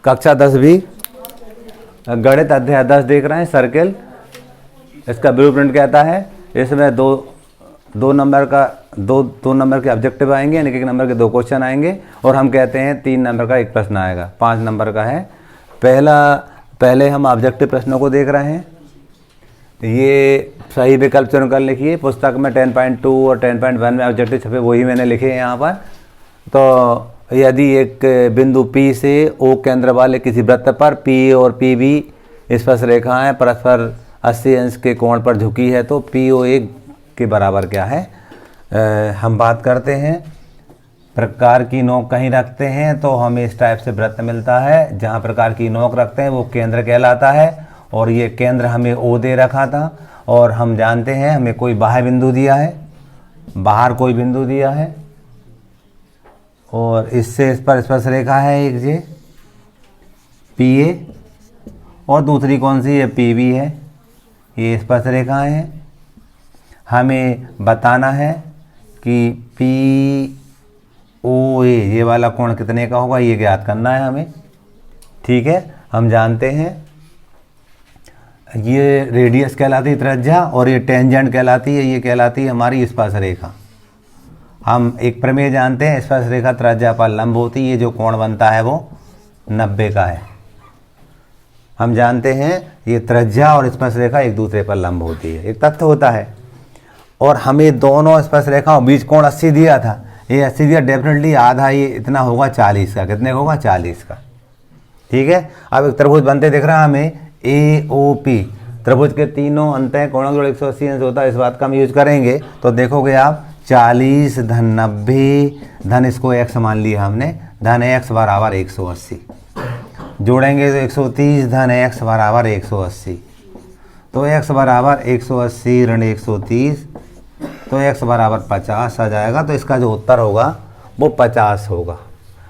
कक्षा 10वीं गणित अध्याय 10 देख रहे हैं, सर्किल। इसका ब्लू प्रिंट कहता है इसमें दो नंबर के ऑब्जेक्टिव आएंगे, यानी कि 1 नंबर के 2 क्वेश्चन आएंगे, और हम कहते हैं 3 नंबर का 1 प्रश्न आएगा। 5 नंबर का है। पहले हम ऑब्जेक्टिव प्रश्नों को देख रहे हैं। ये सही विकल्प चुनकर लिखिए। पुस्तक में 10.2 और 10.1 में ऑब्जेक्टिव छपे, वही मैंने लिखे हैं यहाँ पर। तो यदि एक बिंदु P से O केंद्र वाले किसी वृत्त पर P और PB स्पर्श रेखाएं परस्पर 80 अंश के कोण पर झुकी है तो PO के बराबर क्या है। हम बात करते हैं प्रकार की नोक कहीं रखते हैं तो हमें इस टाइप से वृत्त मिलता है। जहाँ प्रकार की नोक रखते हैं वो केंद्र कहलाता है, और ये केंद्र हमें O दे रखा था। और हम जानते हैं हमें कोई बाह्य बिंदु दिया है, बाहर कोई बिंदु दिया है, और इससे इस पर स्पर्श रेखा है एक जे PA, और दूसरी कौन सी है PB है। ये स्पर्श रेखाएं हैं। हमें बताना है कि POA ये वाला कोण कितने का होगा, ये ज्ञात करना है हमें। ठीक है, हम जानते हैं ये रेडियस कहलाती है त्रिज्या, और ये टेंजेंट कहलाती है, ये कहलाती है हमारी स्पर्श रेखा। हम एक प्रमेय जानते हैं, स्पर्श रेखा त्रिज्या पर लंब होती है, ये जो कोण बनता है वो 90 का है। हम जानते हैं ये त्रिज्या और स्पर्श रेखा एक दूसरे पर लंब होती है, एक तथ्य होता है। और हमें दोनों स्पर्श रेखाओं बीच कोण 80 दिया था, ये 80 दिया, डेफिनेटली आधा ये इतना होगा 40 का। कितने होगा? 40 का। ठीक है, अब एक त्रिभुज बनते दिख रहा है हमें AOP। त्रिभुज के तीनों अंतः कोणों जोड़ 180 अंश होता है, इस बात का हम यूज करेंगे। तो देखोगे आप 40 धन 90 धन इसको x मान लिया हमने, धन x बराबर 180। जोड़ेंगे तो 130 धन x बराबर 180। तो x बराबर 180 ऋण 130, तो x बराबर 50 आ जाएगा। तो इसका जो उत्तर होगा वो 50 होगा।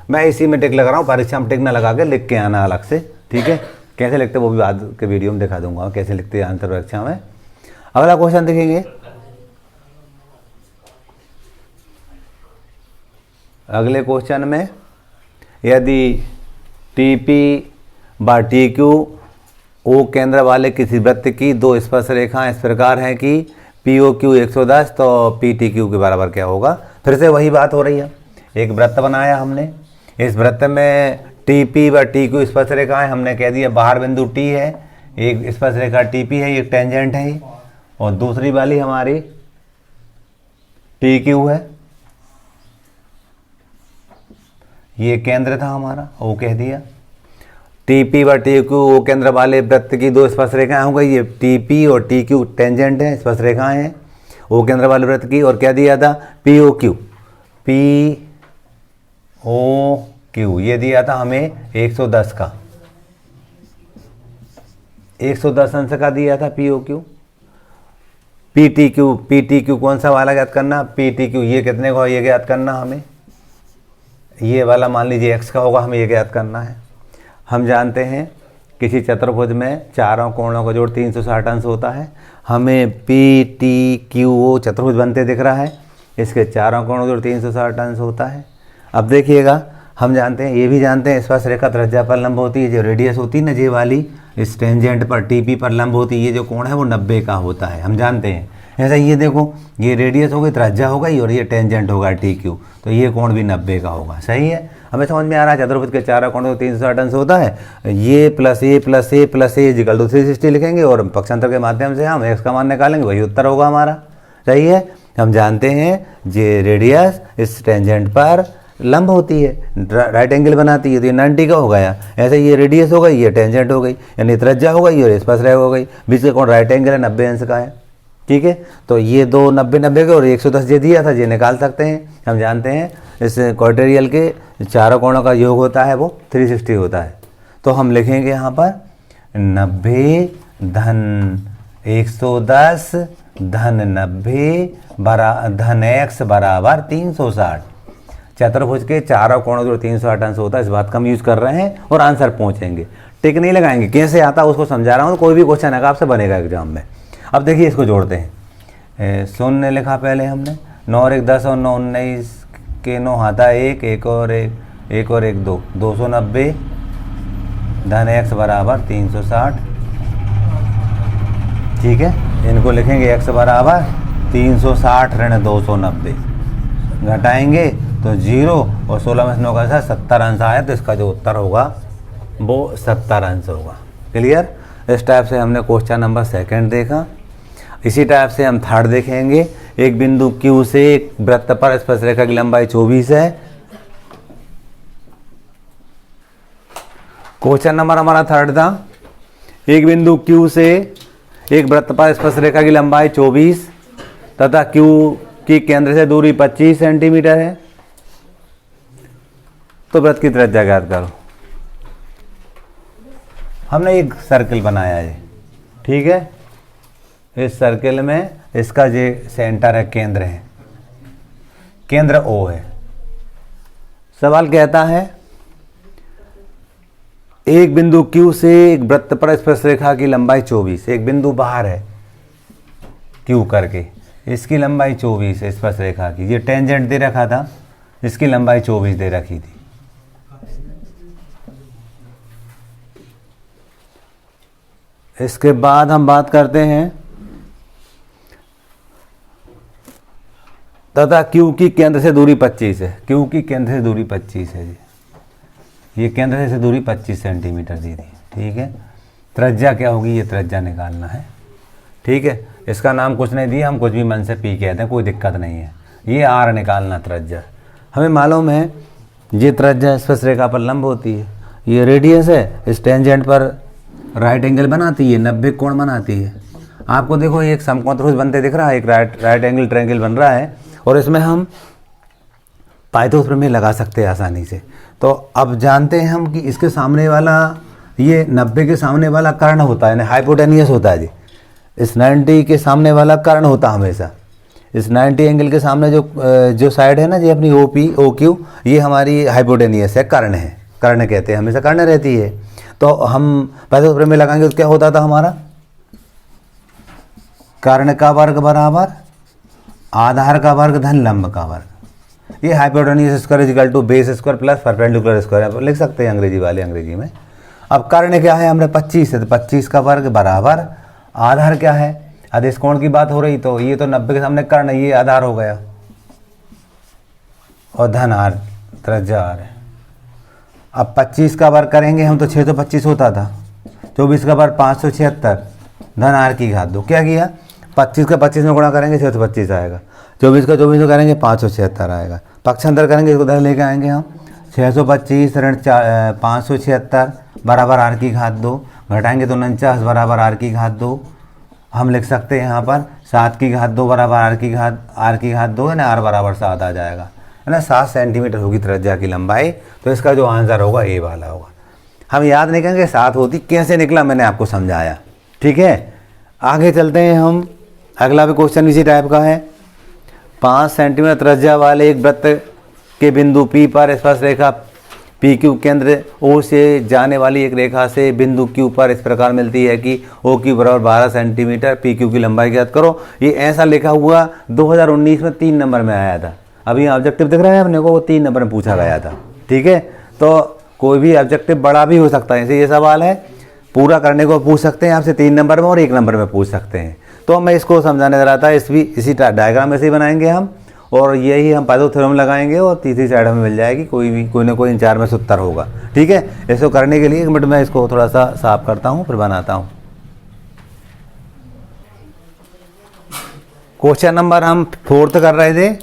मैं इसी में टिक लगा रहा हूँ, परीक्षा में टिक ना लगा के लिख के आना अलग से। ठीक है, कैसे लिखते वो भी बाद के वीडियो में दिखा दूंगा कैसे लिखते हैं आंसर परीक्षा में। अगला क्वेश्चन देखेंगे। अगले क्वेश्चन में यदि TP व TQ O केंद्र वाले किसी वृत्त की 2 स्पर्श रेखाएं इस प्रकार हैं कि POQ 110 तो PTQ के बराबर क्या होगा। फिर से वही बात हो रही है, एक वृत्त बनाया हमने, इस वृत्त में TP व TQ स्पर्श रेखाएं, हमने कह दिया बाहर बिंदु T है, एक स्पर्श रेखा TP है, एक टेंजेंट है, और दूसरी वाली हमारी TQ है, ये केंद्र था हमारा, O कह दिया। TP व TQ O केंद्र वाले वृत्त की 2 स्पर्श रेखाएं हो गई। ये TP और TQ टेंजेंट है, स्पर्श रेखाएं हैं O केंद्र वाले वृत्त की। और क्या दिया था? POQ ये दिया था हमें 110 का, 110 अंश का दिया था POQ। PTQ कौन सा वाला ज्ञात करना? PTQ ये कितने का, ये ज्ञात करना हमें। ये वाला मान लीजिए x का होगा, हमें ये ज्ञात करना है। हम जानते हैं किसी चतुर्भुज में चारों कोणों का जोड़ 360 अंश होता है। हमें PTQO चतुर्भुज बनते दिख रहा है, इसके चारों कोणों का जोड़ 360 अंश होता है। अब देखिएगा, हम जानते हैं, ये भी जानते हैं स्पर्श रेखा त्रिज्या पर लंब होती है, जो रेडियस होती है ना ये वाली, इस टेंजेंट पर TP पर लंब होती है, ये जो कोण है वो 90 का होता है, हम जानते हैं। ऐसा ये देखो, ये रेडियस हो गई, त्रिज्या हो गई, और ये टेंजेंट होगा TQ, तो ये कोण भी 90 का होगा। सही है, हमें समझ में आ रहा है। चतुर्भुज के चारों कोणों को 360 अंश होता है। ये plus A plus A plus A equal to 360 लिखेंगे, और पक्षांतर के माध्यम से हम x का मान निकालेंगे, वही उत्तर होगा हमारा। सही है, हम जानते हैं ये रेडियस इस टेंजेंट पर लंब होती है, राइट एंगल बनाती है, तो ये 90 का हो गया। ऐसे ये रेडियस हो गई, ये टेंजेंट हो गई, यानी त्रिज्या हो गई और स्पर्श रेखा हो गई, बीच का कोण राइट एंगल है, 90 अंश का है। ठीक है, तो ये 2 90 के और 110 ये दिया था, ये निकाल सकते हैं। हम जानते हैं इस क्वाड्रेरियल के चारों कोणों का योग होता है वो 360 होता है। तो हम लिखेंगे यहाँ पर 90 धन 110 धन 90 धन x बराबर 360। चतुर्भुज के चारों कोणों जो 360 अंश होता है, इस बात का हम यूज कर रहे हैं और आंसर पहुंचेंगे। टिक नहीं लगाएंगे, कैसे आता उसको समझा रहा हूँ। कोई भी क्वेश्चन आएगा आपसे बनेगा एग्जाम में। अब देखिए इसको जोड़ते हैं। 0 लिखा पहले हमने, 9 और 1 10 और 9 19 के 9 आता है 1 और 1 2 290 धन x बराबर 360। ठीक है, इनको लिखेंगे x बराबर 360 ऋण 290, घटाएंगे तो 0 और 16 में 9 का 70 अंश आया, तो इसका जो उत्तर होगा वो 70 अंश होगा। क्लियर। इस टाइप से हमने क्वेश्चन नंबर 2 देखा। इसी टाइप से हम 3 देखेंगे। एक बिंदु Q से एक वृत्त पर स्पर्शरेखा की लंबाई 24 है। क्वेश्चन नंबर हमारा 3 था, एक बिंदु Q से एक वृत्त पर स्पर्शरेखा की लंबाई 24 तथा Q की केंद्र से दूरी 25 सेंटीमीटर है, तो वृत्त की त्रिज्या ज्ञात करो। हमने एक सर्किल बनाया है, ठीक है। इस सर्किल में इसका जो सेंटर है, केंद्र है, केंद्र O है। सवाल कहता है एक बिंदु Q से एक वृत्त पर स्पर्शरेखा की लंबाई 24, एक बिंदु बाहर है Q करके, इसकी लंबाई 24 है स्पर्शरेखा की। ये टेंजेंट दे रखा था, इसकी लंबाई 24 दे रखी थी। इसके बाद हम बात करते हैं तथा Q की केंद्र से दूरी 25 है। Q की केंद्र से दूरी 25 है जी, ये केंद्र से दूरी 25 सेंटीमीटर दी थी। ठीक है, त्रिज्या क्या होगी, ये त्रिज्या निकालना है। ठीक है, इसका नाम कुछ नहीं दिया, हम कुछ भी मन से P कहते हैं, कोई दिक्कत नहीं है। ये R निकालना त्रिज्या। हमें मालूम है ये त्रिज्या स्पर्शरेखा पर लंब होती है, ये रेडियस है, इस टेंजेंट पर राइट एंगल बनाती है, 90 कोण बनाती है। आपको देखो एक समकोण त्रिभुज बनते दिख रहा है, एक राइट एंगल ट्रायंगल बन रहा है, और इसमें हम पाइथागोरस प्रमेय लगा सकते हैं आसानी से। तो अब जानते हैं हम कि इसके सामने वाला, ये 90 के सामने वाला कर्ण होता है, हाइपोटेनियस होता है जी। इस 90 के सामने वाला कर्ण होता हमेशा। इस 90 एंगल के सामने जो साइड है ना जी अपनी OP OQ, ये हमारी हाइपोटेनियस है, कर्ण है, कर्ण कहते हैं, हमेशा कर्ण रहती है। तो हम पाइथागोरस प्रमेय लगाएंगे तो क्या होता था हमारा, कर्ण का वर्ग बराबर आधार का वर्ग धन लंब का वर्ग। ये hypotenuse square equal to base square plus perpendicular square लिख सकते हैं अंग्रेजी वाले, अंग्रेजी में। अब कर्ण क्या है, हमने 25 है, तो 25 का वर्ग बराबर आधार क्या है, आदेश कोण की बात हो रही, तो ये तो 90 के सामने कर्ण, ये आधार हो गया, और धन R, त्रिज्या R है। अब 25 का वर्ग करेंगे हम तो 625 होता था, 24 का वर्ग 576, धन R की घात 2। क्या किया, 25 का 25 में गुणा करेंगे 625 आएगा, 24 का 24 में करेंगे 576 आएगा, पक्षांतर करेंगे इसको 10 लेके आएंगे हम, 625 ऋण 576 बराबर R की घात 2, घटाएंगे तो 49 बराबर R की घात 2। हम लिख सकते हैं यहाँ पर 7 की घात 2 बराबर R की घात 2 है ना, R बराबर 7 आ जाएगा, है ना। 7 सेंटीमीटर होगी त्रिज्या की लंबाई, तो इसका जो आंसर होगा ए वाला होगा। हम याद नहीं करेंगे 7 होती, कैसे निकला मैंने आपको समझाया। ठीक है, आगे चलते हैं हम। अगला भी क्वेश्चन इसी टाइप का है। 5 सेंटीमीटर त्रिज्या वाले एक वृत्त के बिंदु P पर स्पर्शरेखा PQ केंद्र O से जाने वाली एक रेखा से बिंदु Q पर इस प्रकार मिलती है कि OQ बराबर 12 सेंटीमीटर, PQ की लंबाई ज्ञात करो। ये ऐसा लिखा हुआ 2019 में 3 नंबर में आया था। अभी ऑब्जेक्टिव दिख रहा है अपने को, वो 3 नंबर में पूछा गया था। ठीक है, तो कोई भी ऑब्जेक्टिव बड़ा भी हो सकता है, जैसे ये सवाल है पूरा करने को पूछ सकते हैं आपसे 3 नंबर में और 1 नंबर में पूछ सकते हैं। तो मैं इसको समझाने जा रहा था, इसी डायग्राम में से ही बनाएंगे हम, और यही हम पाइथागोरस थ्योरम लगाएंगे, और तीसरी साइड हमें मिल जाएगी, कोई ना कोई इन 4 में से उत्तर होगा। ठीक है, इसको करने के लिए 1 मिनट मैं इसको थोड़ा सा साफ करता हूँ, फिर बनाता हूँ। क्वेश्चन नंबर हम 4 कर रहे थे।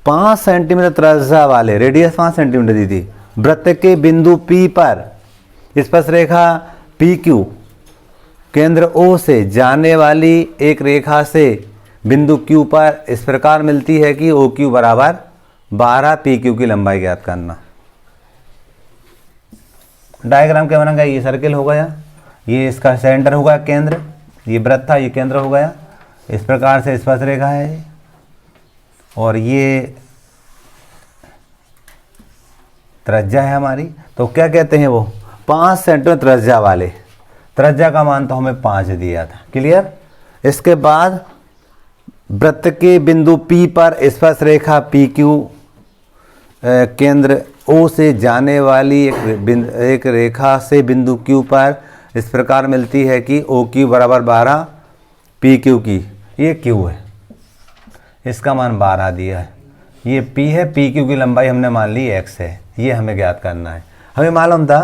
5 सेंटीमीटर त्रिज्या वाले, रेडियस 5 सेंटीमीटर दी थी, वृत्त के बिंदु P पर स्पर्शरेखा PQ केंद्र O से जाने वाली एक रेखा से बिंदु Q पर इस प्रकार मिलती है कि OQ बराबर 12, PQ की लंबाई ज्ञात करना। डायग्राम क्या बनेगा, ये सर्किल हो गया, ये इसका सेंटर हो गया केंद्र, ये वृत्त था, ये केंद्र हो गया। इस प्रकार से स्पर्शरेखा है, और ये त्रिज्या है हमारी। तो क्या कहते हैं वो, 5 सेंटीमीटर त्रिज्या वाले, त्रिज्या का मान तो हमें 5 दिया था। क्लियर। इसके बाद वृत्त के बिंदु P पर स्पर्शरेखा PQ केंद्र ओ से जाने वाली एक रेखा से बिंदु Q पर इस प्रकार मिलती है कि OQ बराबर 12 PQ की, ये Q है, इसका मान 12 दिया है, ये P है, PQ की लंबाई हमने मान ली X है, ये हमें ज्ञात करना है। हमें मालूम था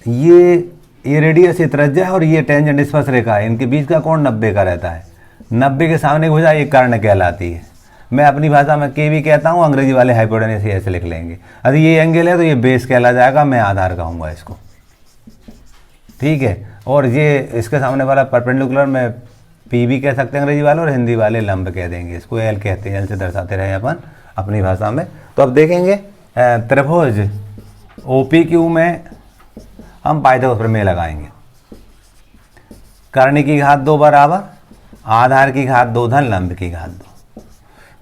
ये रेडियस, ये त्रिज्या है और ये टेंजेंट स्पर्श रेखा है, इनके बीच का कोण 90 का रहता है। 90 के सामने की भुजा एक कर्ण कहलाती है। मैं अपनी भाषा में के भी कहता हूँ, अंग्रेजी वाले हाइपोटेनस ऐसे लिख लेंगे। अगर ये एंगल है तो ये बेस कहला जाएगा, मैं आधार कहूँगा इसको, ठीक है। और ये इसके सामने वाला परपेंडिकुलर में पी भी कह सकते हैं अंग्रेजी वाले, और हिंदी वाले लंब कह देंगे, इसको एल कहते हैं, एल से दर्शाते रहे अपन अपनी भाषा में। तो अब देखेंगे त्रिभुज OPQ में हम पाइथागोरस प्रमेय लगाएंगे। कर्ण की घात 2 बराबर आधार की घात 2 धन लंब की घात 2।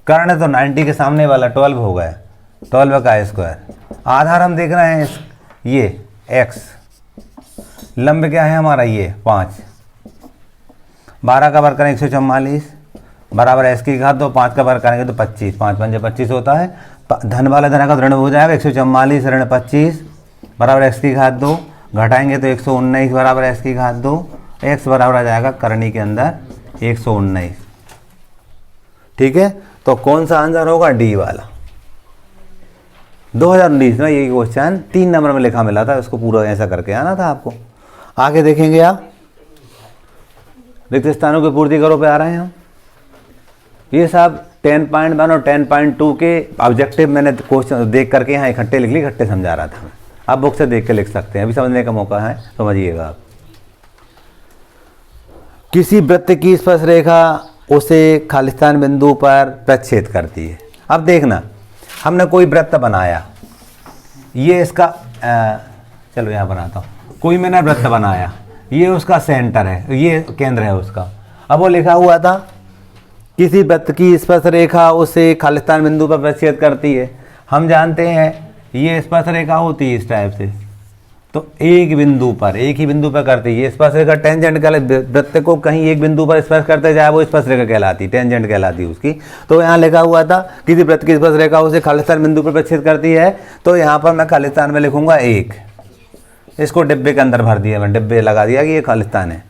कर्ण तो 90 के सामने वाला 12 हो गया, 12 का स्क्वायर। आधार हम देख रहे हैं ये x, लंब क्या है हमारा ये 5। 12 का वर्ग करें 144 बराबर x की घात 2, 5 का वर्ग करेंगे तो 25, 5 5 25 होता है। धन वाला धन का ऋण हो जाएगा, 144 ऋण 25 बराबर x की घात 2, घटाएंगे तो 119 बराबर x की घात 2, x बराबर आ जाएगा करनी के अंदर 119, ठीक है। तो कौन सा आंसर होगा? डी वाला। 2019 में ये क्वेश्चन 3 नंबर में लिखा मिला था, उसको पूरा ऐसा करके आना था आपको। आगे देखेंगे आप, रिक्त स्थानों की पूर्ति करो पे आ रहे हैं हम। ये सब 10.1 और 10.2 के ऑब्जेक्टिव मैंने क्वेश्चन देख करके यहाँ इकट्ठे लिख ली, इकट्ठे समझा रहा था मैं। आप बुक से देख के लिख सकते हैं, अभी समझने का मौका है, समझिएगा आप। किसी वृत्त की स्पर्श रेखा उसे खालिस्तान बिंदु पर प्रच्छेद करती है। अब देखना, हमने कोई वृत्त बनाया, ये इसका चलो यहाँ बनाता हूँ, कोई मैंने वृत्त बनाया, ये उसका सेंटर है, ये केंद्र है उसका। अब वो लिखा हुआ था किसी वृत्त की स्पर्श रेखा उसे खालिस्तान बिंदु पर प्रच्छेद करती है। हम जानते हैं ये स्पर्श रेखा होती है इस टाइप से, तो एक बिंदु पर, एक ही बिंदु पर करती है। ये स्पर्श रेखा टेंजेंट वृत्त को कहीं एक बिंदु पर स्पर्श करते जाए वो स्पर्श रेखा कहलाती, टेंजेंट कहलाती है उसकी। तो यहाँ लिखा हुआ था किसी वृत्त की स्पर्श रेखा उसे खालिस्तान बिंदु पर प्रच्छेद करती है, तो यहाँ पर मैं खालिस्तान में लिखूंगा 1, इसको डिब्बे के अंदर भर दिया, मैं डिब्बे लगा दिया कि ये खालिस्तान है।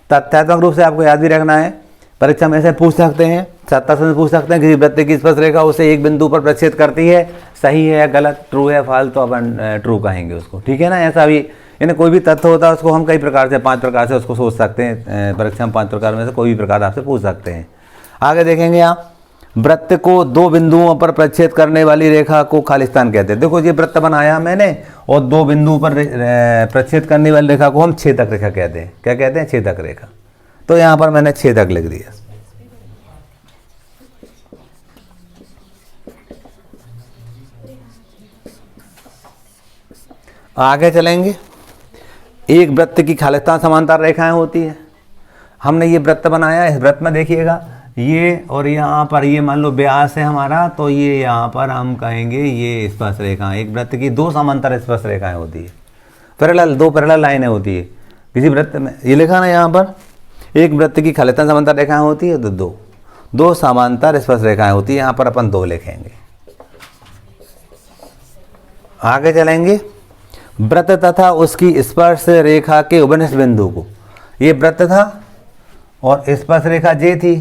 तथ्यात्मक रूप से आपको याद भी रखना है, परीक्षा में ऐसे पूछ सकते हैं, सत्ता से पूछ सकते हैं किसी वृत्त की स्पर्श रेखा उसे एक बिंदु पर प्रच्छेद करती है, सही है गलत, ट्रू है फॉल्स, तो अपन ट्रू कहेंगे उसको, ठीक है ना। ऐसा भी यानी कोई भी तथ्य होता है उसको हम कई प्रकार से, 5 प्रकार से उसको सोच सकते हैं। परीक्षा में 5 प्रकार में से कोई भी प्रकार आपसे पूछ सकते हैं। आगे देखेंगे आप, वृत्त को 2 बिंदुओं पर प्रच्छेद करने वाली रेखा को खालिस्तान कहते हैं। देखो ये वृत्त बनाया मैंने और 2 बिंदुओं पर प्रच्छेद करने वाली रेखा को हम छेदक रेखा कहते हैं। क्या कहते हैं? छेदक रेखा। तो यहाँ पर मैंने छेदक लिख दिया। आगे चलेंगे, एक वृत्त की खालिस्तान समांतर रेखाएं होती है। हमने ये वृत्त बनाया, इस वृत्त में देखिएगा ये और यहाँ पर ये मान लो व्यास है हमारा, तो ये यहाँ पर हम कहेंगे ये स्पर्श रेखा। एक वृत्त की 2 समांतर स्पर्श रेखाएं होती है, पैरेलल, 2 पैरेलल लाइनें होती है किसी वृत्त में। ये लिखा ना यहाँ पर, एक वृत्त की खालिस्तान समांतर रेखाएं होती है तो 2 समांतर स्पर्श रेखाएं होती है। यहाँ पर अपन 2 लिखेंगे। आगे चलेंगे, वृत्त तथा उसकी स्पर्श रेखा के उभयनिष्ठ बिंदु को, ये वृत्त था और स्पर्श रेखा जे थी।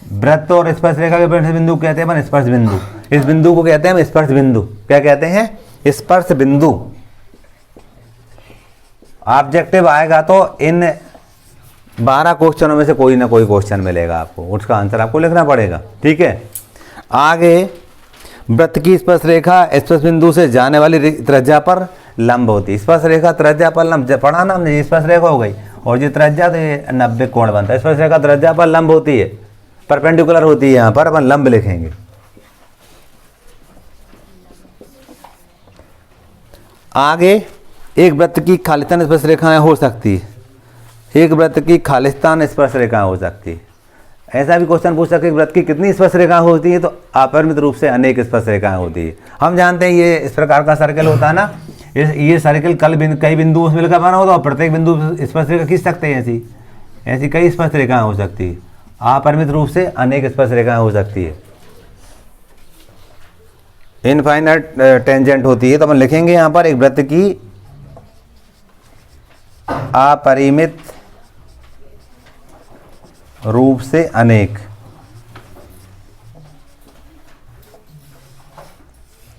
वृत्त और स्पर्श रेखा के उभयनिष्ठ बिंदु कहते हैं स्पर्श बिंदु। इस बिंदु को कहते हैं स्पर्श बिंदु। क्या कहते हैं? स्पर्श बिंदु। ऑब्जेक्टिव आएगा तो इन 12 क्वेश्चनों में से कोई ना कोई क्वेश्चन मिलेगा आपको, उसका आंसर आपको लिखना पड़ेगा, ठीक है। आगे, वृत्त की स्पर्श रेखा स्पर्श बिंदु से जाने वाली त्रिज्या पर लंब होती है। स्पर्श रेखा त्रिज्या पर लंब पढ़ा ना हमने, स्पर्श रेखा हो गई और ये त्रिज्या तो ये 90 कोण बनता है। स्पर्श रेखा त्रिज्या पर लंब होती है, परपेंडिकुलर होती है, यहाँ पर अपन लंब लिखेंगे। आगे, एक वृत्त की खालिस्तान स्पर्श रेखाएं हो सकती है, एक वृत्त की खालिस्तान स्पर्श रेखाएं हो सकती है। ऐसा भी क्वेश्चन पूछ सकते हैं वृत्त की कितनी स्पर्श रेखाएं होती है, तो अपरिमित रूप से अनेक स्पर्श रेखाएं होती है। हम जानते हैं ये इस प्रकार का सर्कल होता है ना, ये सर्कल कई बिंदुओं से मिलकर बना होता है और प्रत्येक बिंदु स्पर्श रेखा खींच सकते हैं। ऐसी कई स्पर्श रेखाएं हो सकती है, अपरिमित रूप से अनेक स्पर्श रेखाएं हो सकती है। इनफाइनाइट टेंजेंट होती है, तो हम लिखेंगे यहाँ पर एक वृत्त की अपरिमित रूप से अनेक,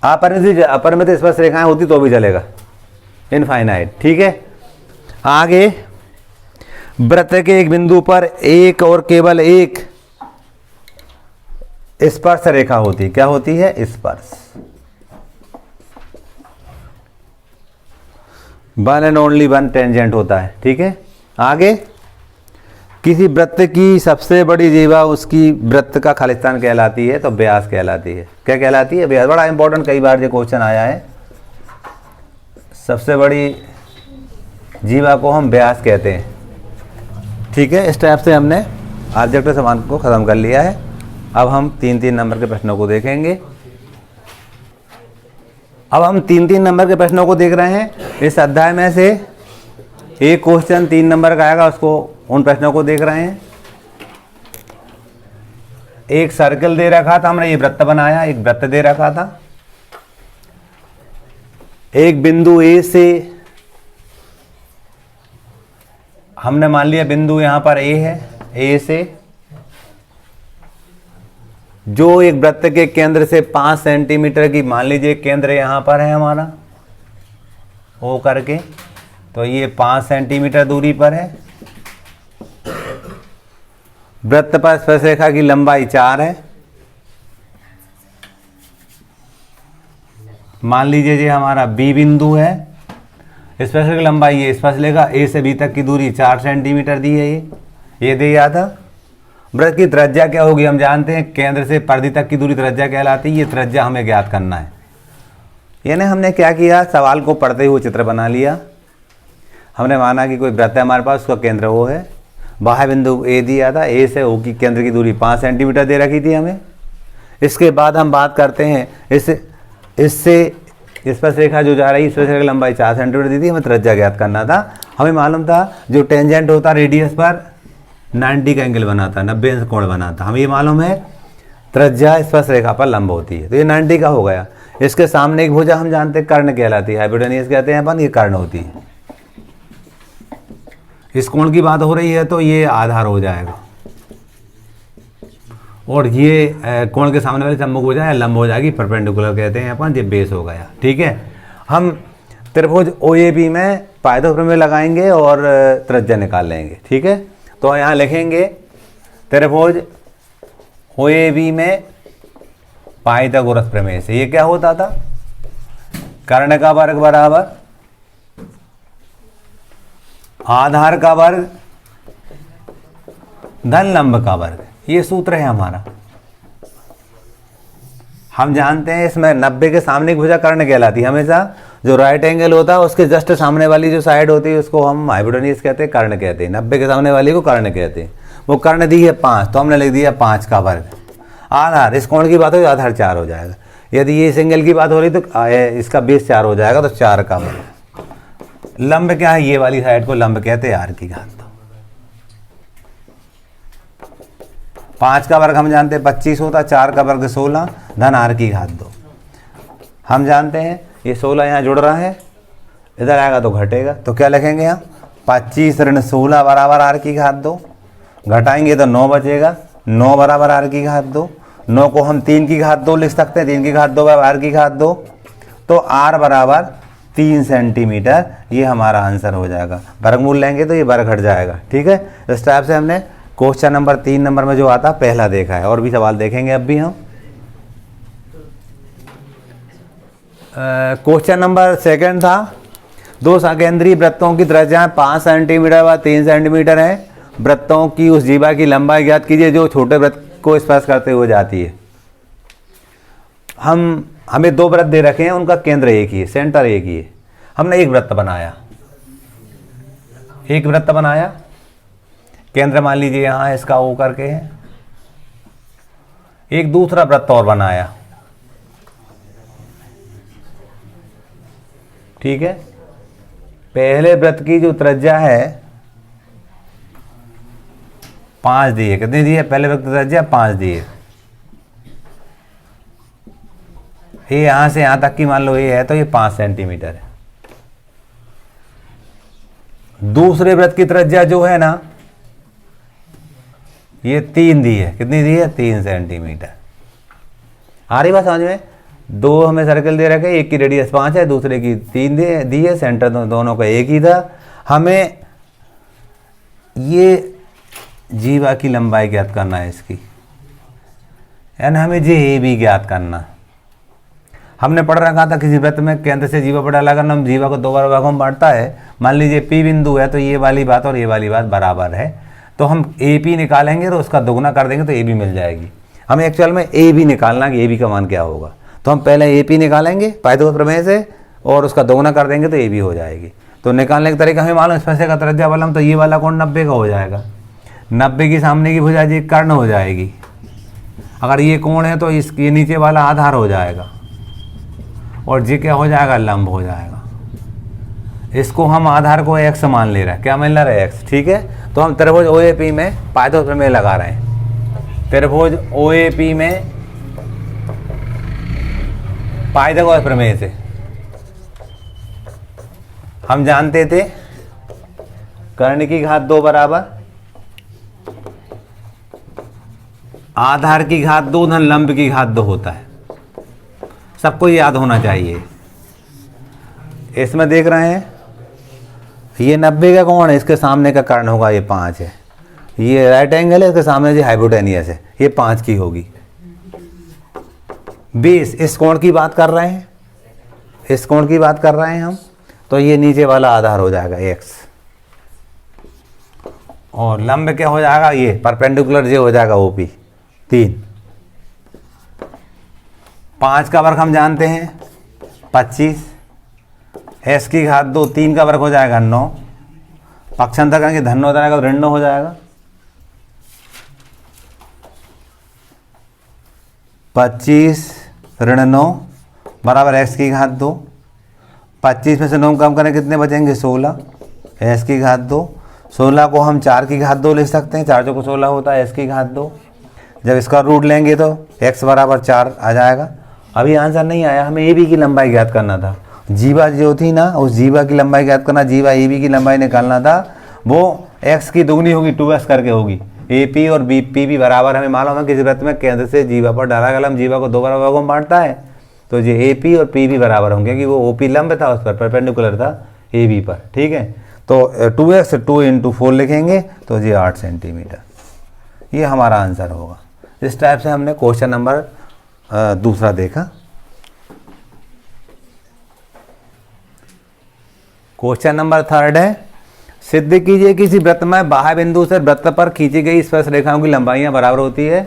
अपरिमित स्पर्श रेखाएं होती तो भी चलेगा, इनफाइनाइट। ठीक है, आगे वृत्त के एक बिंदु पर एक और केवल एक स्पर्श रेखा होती, क्या होती है? स्पर्श। One and only one tangent होता है। ठीक है, आगे किसी वृत्त की सबसे बड़ी जीवा उसकी वृत्त का खालिस्तान कहलाती है, तो व्यास कहलाती है। क्या कहलाती है? व्यास। बड़ा इंपॉर्टेंट, कई बार ये क्वेश्चन आया है। सबसे बड़ी जीवा को हम व्यास कहते हैं। ठीक है, इस टाइप से हमने ऑब्जेक्टिव सवाल को ख़त्म कर लिया है। अब हम 3-3 नंबर के प्रश्नों को देखेंगे। अब हम 3-3 नंबर के प्रश्नों को देख रहे हैं। इस अध्याय में से एक क्वेश्चन 3 नंबर का आएगा, उसको उन प्रश्नों को देख रहे हैं। एक सर्कल दे रखा था, हमने ये वृत्त बनाया, एक वृत्त दे रखा था। एक बिंदु ए से हमने मान लिया बिंदु यहां पर ए है, ए से जो एक वृत्त के केंद्र से 5 सेंटीमीटर की, मान लीजिए केंद्र यहां पर है हमारा ओ करके, तो ये 5 सेंटीमीटर दूरी पर है। वृत्त पर स्पर्श रेखा की लंबाई 4 है। मान लीजिए ये हमारा बी बिंदु है, स्पर्श रेखा की लंबाई, ये स्पर्श रेखा ए से बी तक की दूरी 4 सेंटीमीटर दी है। ये दिया था। वृत्त की त्रिज्या क्या होगी? हम जानते हैं केंद्र से परिधि तक की दूरी त्रिज्या कहलाती है। ये त्रिज्या हमें ज्ञात करना है। यानी हमने क्या किया, सवाल को पढ़ते हुए चित्र बना लिया। हमने माना कि कोई वृत्त है हमारे पास, उसका केंद्र वो है, बाह्य बिंदु ए दिया था, ए से ओ की केंद्र की दूरी 5 सेंटीमीटर दे रखी थी हमें। इसके बाद हम बात करते हैं इससे स्पर्श रेखा जो जा रही है, स्पर्श रेखा की लंबाई 4 सेंटीमीटर दी थी, हमें त्रिज्या ज्ञात करना था। हमें मालूम था जो टेंजेंट होता रेडियस पर 90 का एंगल बनाता, 90 अंश कोण बनाता। हमें ये मालूम है त्रिज्या स्पर्श रेखा पर लंब होती है, तो ये 90 का हो गया। इसके सामने एक भुजा हम जानते हैं कर्ण कहलाती है, हाइपोटेन्यूस कहते हैं अपन, ये कर्ण होती है। इस कोण की बात हो रही है तो ये आधार हो जाएगा, और ये कोण के सामने वाली चम्बुक भुजा है, लंब हो जाएगी, परपेंडिकुलर कहते हैं अपन, ये बेस हो गया। ठीक है, हम त्रिभुज OAB में पाइथागोरस प्रमेय लगाएंगे और त्रिज्या निकाल लेंगे। ठीक है, तो यहाँ लिखेंगे त्रिभुज OAB में पाइथागोरस प्रमेय से ये क्या होता था, कर्ण का वर्ग बराबर आधार का वर्ग धन लंब का वर्ग, ये सूत्र है हमारा। हम जानते हैं इसमें 90 के सामने की भुजा कर्ण कहलाती है। हमेशा जो राइट एंगल होता है उसके जस्ट सामने वाली जो साइड होती है उसको हम हाइपोटेन्यूस कहते हैं, कर्ण कहते हैं। 90 के सामने वाली को कर्ण कहते हैं। वो कर्ण दी है 5, तो हमने लिख दिया 5 का वर्ग। आधार, इस कोण की बात हो तो आधार 4 हो जाएगा। यदि ये सिंगल की बात हो रही तो इसका बेस 4 हो जाएगा, तो 4 का वर्ग। लंब क्या है? ये वाली साइड को लंब कहते हैं, आर की घात 2। 5 का वर्ग हम जानते हैं 25 होता, 4 का वर्ग 16 धन आर की घात 2। हम जानते हैं ये 16 यहाँ जुड़ रहा है, इधर आएगा तो घटेगा, तो क्या लिखेंगे यहाँ 25 ऋण 16 बराबर आर की घात 2। घटाएंगे तो 9 बचेगा, 9 बराबर आर की घात 2। 9 को हम 3 की घात 2 लिख सकते हैं, 3 की घात 2 बराबर आर की घात 2, तो आर बराबर 3 सेंटीमीटर, ये हमारा आंसर हो जाएगा। वर्गमूल लेंगे तो ये वर्ग घट जाएगा। ठीक है, इस टाइप से हमने क्वेश्चन नंबर 3 नंबर में जो आता पहला देखा है, और भी सवाल देखेंगे अब भी हम। क्वेश्चन नंबर 2 था, दो सकेंद्रीय वृत्तों की त्रिज्या 5 सेंटीमीटर व 3 सेंटीमीटर है। वृत्तों की उस जीवा की लंबाई ज्ञात कीजिए जो छोटे वृत्त को स्पर्श करते हुए जाती है। हमें 2 वृत्त दे रखे हैं, उनका केंद्र एक ही है, सेंटर एक ही है। हमने एक वृत्त बनाया, केंद्र मान लीजिए यहाँ इसका O करके है। एक दूसरा वृत्त और बनाया। ठीक है, पहले वृत्त की जो त्रिज्या है 5 दी है। कितनी दी है? पहले वृत्त की त्रिज्या 5 दी है। ये यहाँ से यहाँ तक की मान लो ये है, तो ये 5 सेंटीमीटर है। दूसरे वृत्त की त्रिज्या जो है ना, ये 3 दी है। कितनी दी है? 3 सेंटीमीटर। आ रही बात समझ में? 2 हमें सर्कल दे रखे, एक की रेडियस 5 है, दूसरे की 3 दी है, सेंटर दोनों का एक ही था। हमें ये जीवा की लंबाई ज्ञात करना है इसकी, यानी हमें जे ए बी ज्ञात करना। हमने पढ़ रखा था किसी वृत्त में केंद्र से जीवा पर डाला करना, हम जीवा को 2 बार भागों में बांटता है। मान लीजिए पी बिंदु है, तो ये वाली बात और ये वाली बात बराबर है, तो हम ए पी निकालेंगे तो उसका दोगुना कर देंगे तो ए बी मिल जाएगी। हमें एक्चुअल में ए बी निकालना कि ए बी का मान क्या होगा, तो हम पहले ए पी निकालेंगे पाइथागोरस प्रमेय से और उसका दोगुना कर देंगे तो ए बी हो जाएगी। तो निकालने का तरीका हमें मालूम, स्पर्शरेखा का त्रिज्या वाला, तो ये वाला कोण 90 का हो जाएगा। 90 की सामने की भुजा जी कर्ण हो जाएगी। अगर ये कोण है तो ये नीचे वाला आधार हो जाएगा और जी क्या हो जाएगा? लंब हो जाएगा। इसको हम आधार को x मान ले रहे हैं। क्या मान ले रहे हैं? x। ठीक है, तो हम त्रिभुज OAP में पाइथागोरस प्रमेय लगा रहे हैं। त्रिभुज OAP में पाइथागोरस प्रमेय से हम जानते थे कर्ण की घात 2 बराबर आधार की घात 2 धन लंब की घात 2 होता है। सबको याद होना चाहिए। इसमें देख रहे हैं ये 90 का कोण है, इसके सामने का कर्ण होगा, ये 5 है। ये राइट एंगल है, इसके सामने जो हाइपोटेनियस है, ये 5 की होगी। बेस इस कोण की बात कर रहे हैं, इस कोण की बात कर रहे हैं हम, तो ये नीचे वाला आधार हो जाएगा x और लंब क्या हो जाएगा? ये परपेंडिकुलर जो हो जाएगा OP 3। 5 का वर्ग हम जानते हैं 25, s की घात 2, 3 का वर्ग हो जाएगा 9, पक्षांतर करेंगे धन हो जाएगा तो ऋण हो जाएगा। 25 ऋण 9 बराबर x की घात 2। 25 में से 9 कम करें कितने बचेंगे? 16, s की घात 2। 16 को हम 4 की घात 2 लिख सकते हैं, 4 जो को 16 होता है, s की घात 2। जब इसका रूट लेंगे तो x बराबर 4 आ जाएगा। अभी आंसर नहीं आया, हमें ए बी की लंबाई ज्ञात करना था। जीवा जो थी ना, उस जीवा की लंबाई ज्ञात करना, जीवा ए बी की लंबाई निकालना था। वो x की दुगनी होगी, 2x करके होगी। ए पी और बी पी भी बराबर हमें मालूम है किसी वृत्त में केंद्र से जीवा पर डाला गया लंब जीवा को 2 बार भागों में बांटता है, तो ये ए पी और पी भी बराबर होंगे क्योंकि वो OP लंब था, उस पर परपेंडिकुलर था ए बी पर। ठीक है, तो 2x 2 × 4 लिखेंगे तो ये 8 सेंटीमीटर, ये हमारा आंसर होगा। इस टाइप से हमने क्वेश्चन नंबर दूसरा देखा। क्वेश्चन नंबर 3 है, सिद्ध कीजिए किसी वृत्त में बाह्य बिंदु से वृत्त पर खींची गई स्पर्श रेखाओं की लंबाइयां बराबर होती है।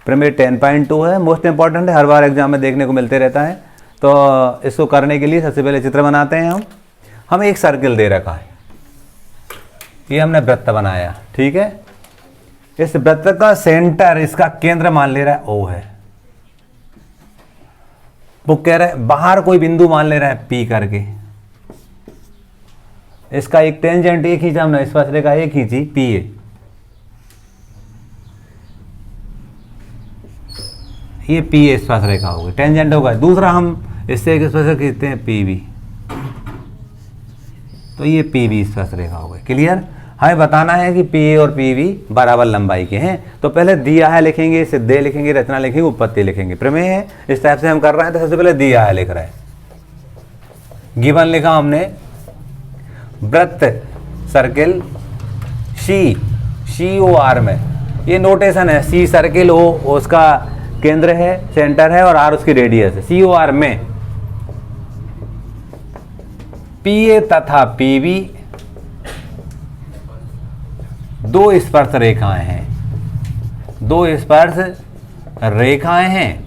प्रमेय 10.2 है, मोस्ट इंपॉर्टेंट है, हर बार एग्जाम में देखने को मिलते रहता है। तो इसको करने के लिए सबसे पहले चित्र बनाते हैं। हमें एक सर्किल दे रखा है, ये हमने वृत्त बनाया। ठीक है, इस वृत्त का सेंटर, इसका केंद्र मान ले रहा है O है। वो कह रहा है बाहर कोई बिंदु मान ले रहा है P करके। इसका एक टेंजेंट एक खींचा हमने, स्पर्श रेखा एक खींची PA। ये PA स्पर्श रेखा होगी, टेंजेंट होगा। दूसरा हम इससे एक स्पर्श रेखा खींचते हैं PB, तो ये PB स्पर्श रेखा होगी। क्लियर? हमें बताना है कि PA और PB बराबर लंबाई के हैं। तो पहले दिया है लिखेंगे, सिद्धे लिखेंगे, रचना लिखेंगे, उत्पत्ति लिखेंगे। प्रमेय है, इस टाइप से हम कर रहे हैं। तो सबसे पहले दिया है लिख रहे हैं। गिवन लिखा हमने वृत्त सर्किल COR में, ये नोटेशन है। C सर्किल, O उसका केंद्र है, सेंटर है, और R उसकी रेडियस है। COR में PA तथा PB 2 स्पर्श रेखाएं हैं, 2 स्पर्श रेखाएं हैं।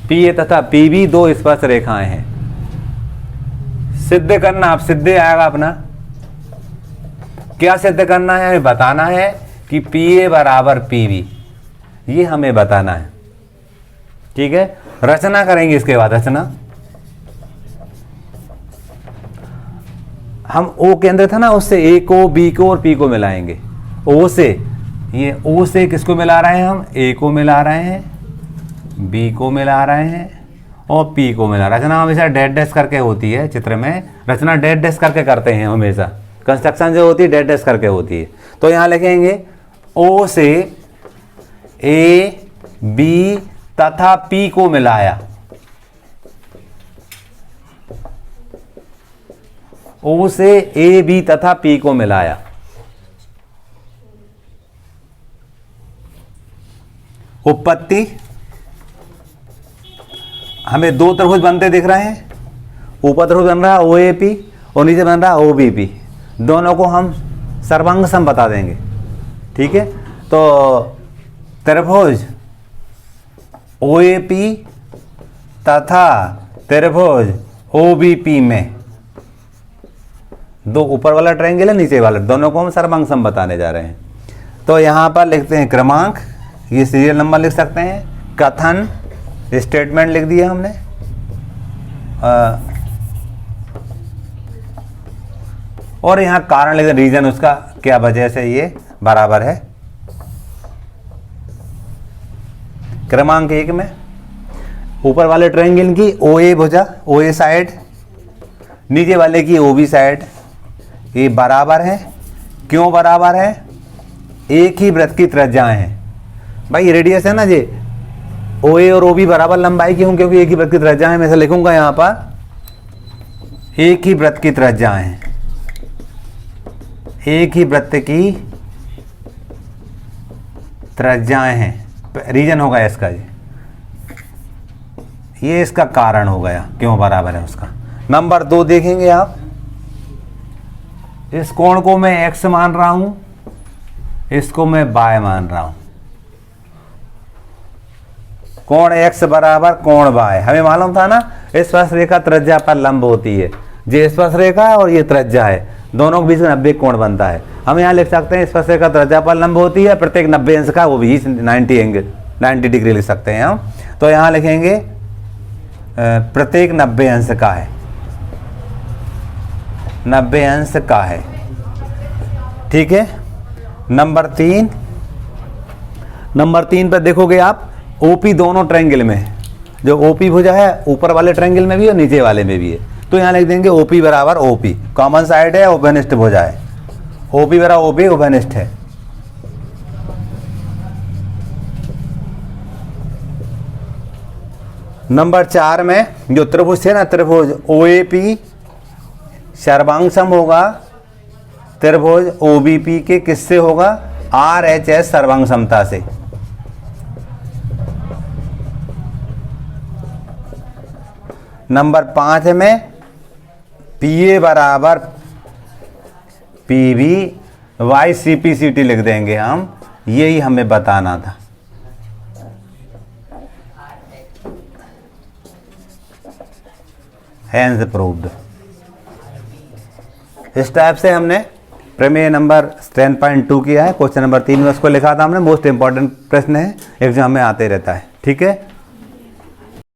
PA तथा PB 2 स्पर्श रेखाएं हैं। सिद्ध करना, आप सिद्धे आएगा अपना। क्या सिद्ध करना है? हमें बताना है कि PA बराबर PB, ये हमें बताना है। ठीक है, रचना करेंगे। इसके बाद रचना, हम O केंद्र था ना, उससे A को, B को और P को मिलाएंगे। O से, ये O से किसको मिला रहे हैं हम? A को मिला रहे हैं, बी को मिला रहे हैं और पी को मिला। रचना हमेशा डैश डैश करके होती है, चित्र में रचना डैश डैश करके करते हैं हमेशा, कंस्ट्रक्शन जो होती है डैश डैश करके होती है। तो यहाँ लिखेंगे ओ से ए बी तथा पी को मिलाया, ओ से ए बी तथा पी को मिलाया। उत्पत्ति, हमें दो त्रिभुज बनते दिख रहे हैं, ऊपर त्रिभुज बन रहा है ओ ए पी और नीचे बन रहा है ओ बी पी, दोनों को हम सर्वांग सम बता देंगे। ठीक है, तो त्रिभुज ओ ए पी तथा त्रिभुज ओ बी पी में, दो ऊपर वाला ट्रायंगल है नीचे वाला, दोनों को हम सर्वांग सम बताने जा रहे हैं। तो यहाँ पर लिखते हैं क्रमांक, ये सीरियल नंबर लिख सकते हैं, कथन स्टेटमेंट लिख दिया हमने, और यहाँ कारण लिख, रीजन उसका क्या वजह से ये बराबर है। क्रमांक 1 में ऊपर वाले ट्रायंगल की ओ ए भुजा, ओ ए साइड, नीचे वाले की ओ बी साइड, ये बराबर है। क्यों बराबर है? एक ही वृत्त की त्रिज्याएं हैं। भाई रेडियस है ना जी, ओ ए और ओ बी बराबर लंबाई की हूं, क्योंकि एक ही वृत्त की त्रिज्याएं, मैं ऐसा लिखूंगा यहाँ पर एक ही वृत्त की त्रिज्याएं हैं, एक ही वृत्त की त्रिज्याएं हैं। रीजन होगा इसका जी, ये इसका कारण हो गया क्यों बराबर है उसका। नंबर 2 देखेंगे आप, इस कोण को मैं x मान रहा हूं, इसको मैं y मान रहा हूं। कोण x बराबर कोण y, हमें मालूम था ना स्पर्श रेखा त्रिज्या पर लंब होती है। ये स्पर्श रेखा है और ये त्रिज्या है, दोनों के बीच में 90 कोण बनता है। हम यहाँ लिख सकते हैं स्पर्श रेखा त्रिज्या पर लंब होती है, प्रत्येक 90 अंश का वो भी 90 एंगल 90 डिग्री लिख सकते हैं हम। तो यहाँ लिखेंगे प्रत्येक 90 अंश का है, 90 अंश का है। ठीक है। नंबर 3 पर देखोगे आप ओपी दोनों ट्रायंगल में है, जो ओपी भुजा है ऊपर वाले ट्रायंगल में भी और नीचे वाले में भी है। तो यहाँ लिख देंगे ओपी बराबर ओपी, कॉमन साइड है, ओपनिस्ट भुजा है, ओपी बराबर ओपी ओपनिस्ट है। नंबर 4 में जो त्रिभुज थे ना, त्रिभुज ओ ए पी सर्वांग सम होगा त्रिभुज ओ बी पी के किससे होगा? आर एच एस सर्वांग समता से। नंबर 5 में पी ए बराबर P B by C P C T लिख देंगे हम, यही हमें बताना था। Hence proved. इस टाइप से हमने प्रमेय नंबर 10.2 किया है। क्वेश्चन नंबर 3 में उसको लिखा था हमने, मोस्ट इंपॉर्टेंट प्रश्न है, एग्जाम में आते रहता है। ठीक है।